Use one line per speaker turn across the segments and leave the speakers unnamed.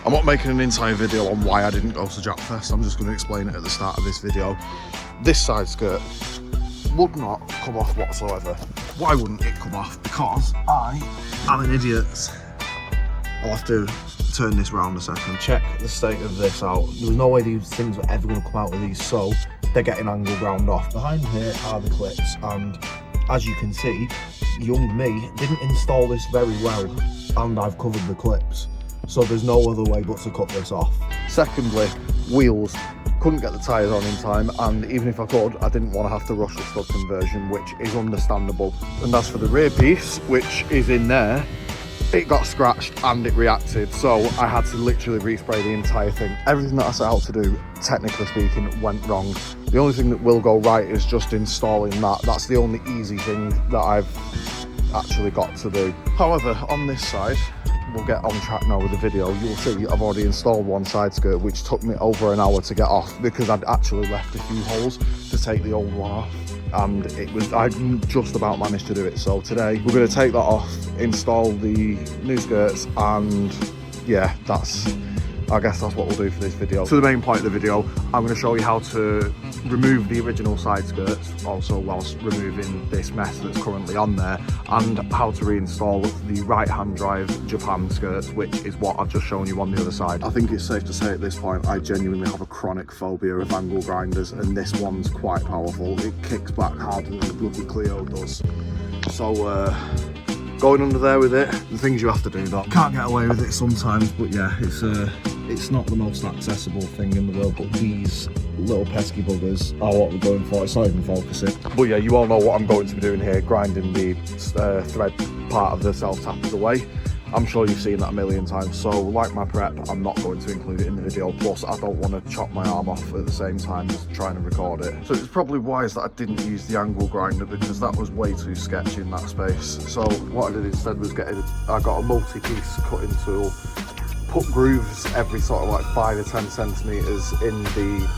I'm not making an entire video on why I didn't go to Japfest. I'm just going to explain it at the start of this video. This side skirt would not come off whatsoever. Why wouldn't it come off? Because I am an idiot. I'll have to turn this round a second. Check the state of this out. There's no way these things were ever going to come out of these, so they're getting angle ground off. Behind here are the clips, and as you can see, young me didn't install this very well, and I've covered the clips, so there's no other way but to cut this off. Secondly, wheels. Couldn't get the tyres on in time, and even if I could, I didn't want to have to rush the stud conversion, which is understandable. And as for the rear piece, which is in there, it got scratched and it reacted, so I had to literally respray the entire thing. Everything that I set out to do, technically speaking, went wrong. The only thing that will go right is just installing that. That's the only easy thing that I've actually got to do. However, on this side, we'll get on track now with the video. You'll see I've already installed one side skirt, which took me over an hour to get off because I'd actually left a few holes to take the old one off, and I just about managed to do it. So today we're going to take that off, install the new skirts, and yeah, I guess that's what we'll do for this video. So the main point of the video, I'm going to show you how to remove the original side skirts, also whilst removing this mess that's currently on there, and how to reinstall the right hand drive Japan skirts, which is what I've just shown you on the other side. I think it's safe to say at this point I genuinely have a chronic phobia of angle grinders, and this one's quite powerful. It kicks back harder than the bloody Clio does. So going under there with it, the things you have to do though. Can't get away with it sometimes, but yeah, it's not the most accessible thing in the world, but these little pesky buggers are what we're going for. It's not even focusing. But yeah, you all know what I'm going to be doing here, grinding the thread part of the self-tappers away. I'm sure you've seen that a million times, so like my prep, I'm not going to include it in the video. Plus, I don't want to chop my arm off at the same time as trying to record it. So it's probably wise that I didn't use the angle grinder, because that was way too sketchy in that space. So what I did instead was I got a multi-piece cutting tool, put grooves every sort of like 5 or 10 centimeters in the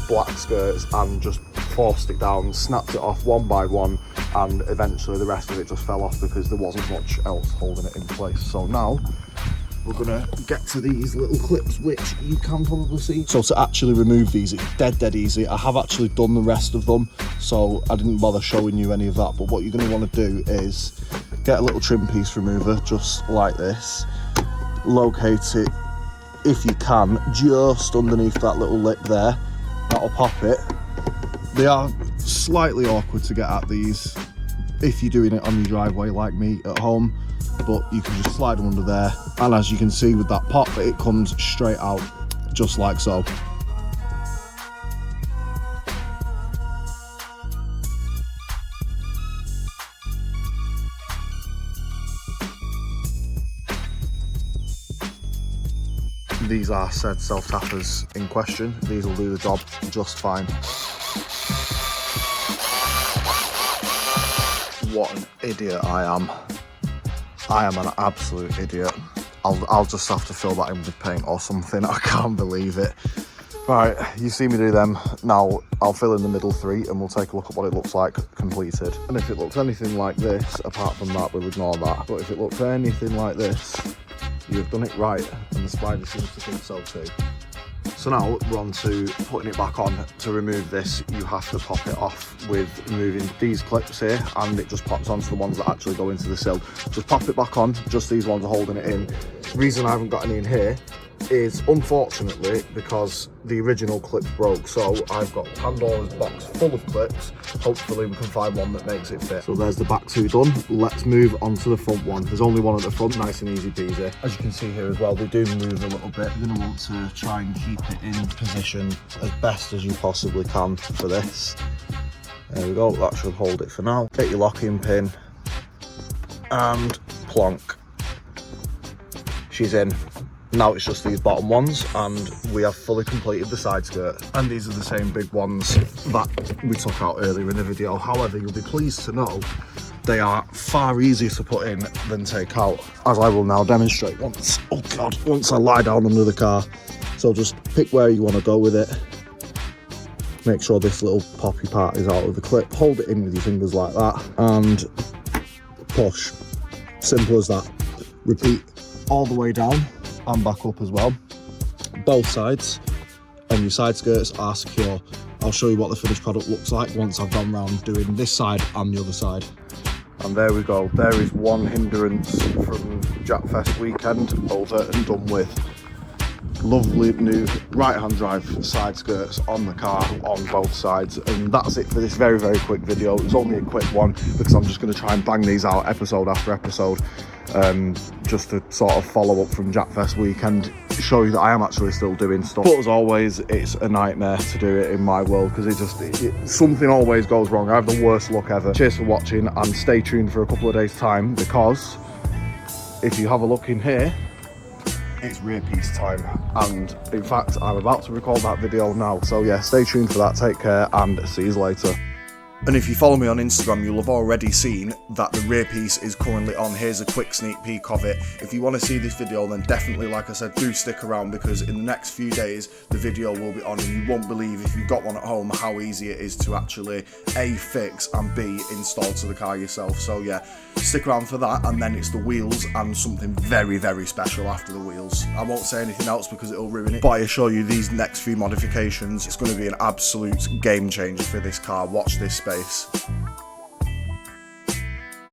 black skirts, and just forced it down, snapped it off one by one, and eventually the rest of it just fell off because there wasn't much else holding it in place. So now we're gonna get to these little clips, which you can probably see. So to actually remove these, it's dead easy. I have actually done the rest of them, so I didn't bother showing you any of that. But what you're gonna want to do is get a little trim piece remover, just like this, locate it, if you can, just underneath that little lip there. That'll pop it. They are slightly awkward to get at these if you're doing it on your driveway like me at home, but you can just slide them under there, and as you can see with that pop, it comes straight out just like so. These are said self-tappers in question. These will do the job just fine. What an idiot I am. I am an absolute idiot. I'll just have to fill that in with paint or something. I can't believe it. Right, you see me do them. Now I'll fill in the middle 3 and we'll take a look at what it looks like completed. And if it looks anything like this, apart from that, we'll ignore that. But if it looks anything like this, you've done it right, and the spider seems to think so too. So now we're on to putting it back on. To remove this, you have to pop it off with removing these clips here, and it just pops onto the ones that actually go into the sill. Just pop it back on, just these ones are holding it in. The reason I haven't got any in here is, unfortunately, because the original clips broke, so I've got Pandora's box full of clips. Hopefully we can find one that makes it fit. So there's the back 2 done. Let's move on to the front one. There's only one at the front, nice and easy peasy. As you can see here as well, they do move a little bit. You're going to want to try and keep it in position as best as you possibly can for this. There we go, that should hold it for now. Get your locking pin and plonk. She's in. Now it's just these bottom ones, and we have fully completed the side skirt. And these are the same big ones that we took out earlier in the video. However, you'll be pleased to know they are far easier to put in than take out, as I will now demonstrate once I lie down under the car. So just pick where you want to go with it. Make sure this little poppy part is out of the clip. Hold it in with your fingers like that and push. Simple as that. Repeat all the way down and back up as well. both sides and your side skirts are secure. I'll show you what the finished product looks like once I've gone round doing this side and the other side. And there we go, there is one hindrance from Japfest weekend over and done with. Lovely new right-hand drive side skirts on the car on both sides, and that's it for this very quick video. It was only a quick one because I'm just going to try and bang these out episode after episode, just to sort of follow up from Japfest weekend, show you that I am actually still doing stuff. But as always, it's a nightmare to do it in my world because something always goes wrong. I have the worst luck ever. Cheers for watching and stay tuned for a couple of days time, because if you have a look in here, it's rear piece time, and in fact I'm about to record that video now. So yeah, stay tuned for that, take care and see you later. And if you follow me on Instagram, you'll have already seen that the rear piece is currently on. Here's a quick sneak peek of it. If you want to see this video, then definitely, like I said, do stick around, because in the next few days the video will be on, and you won't believe, if you've got one at home, how easy it is to actually A, fix, and B, install to the car yourself. So yeah, stick around for that, and then it's the wheels and something very special after the wheels. I won't say anything else because it'll ruin it, but I assure you these next few modifications, it's going to be an absolute game changer for this car. Watch this space.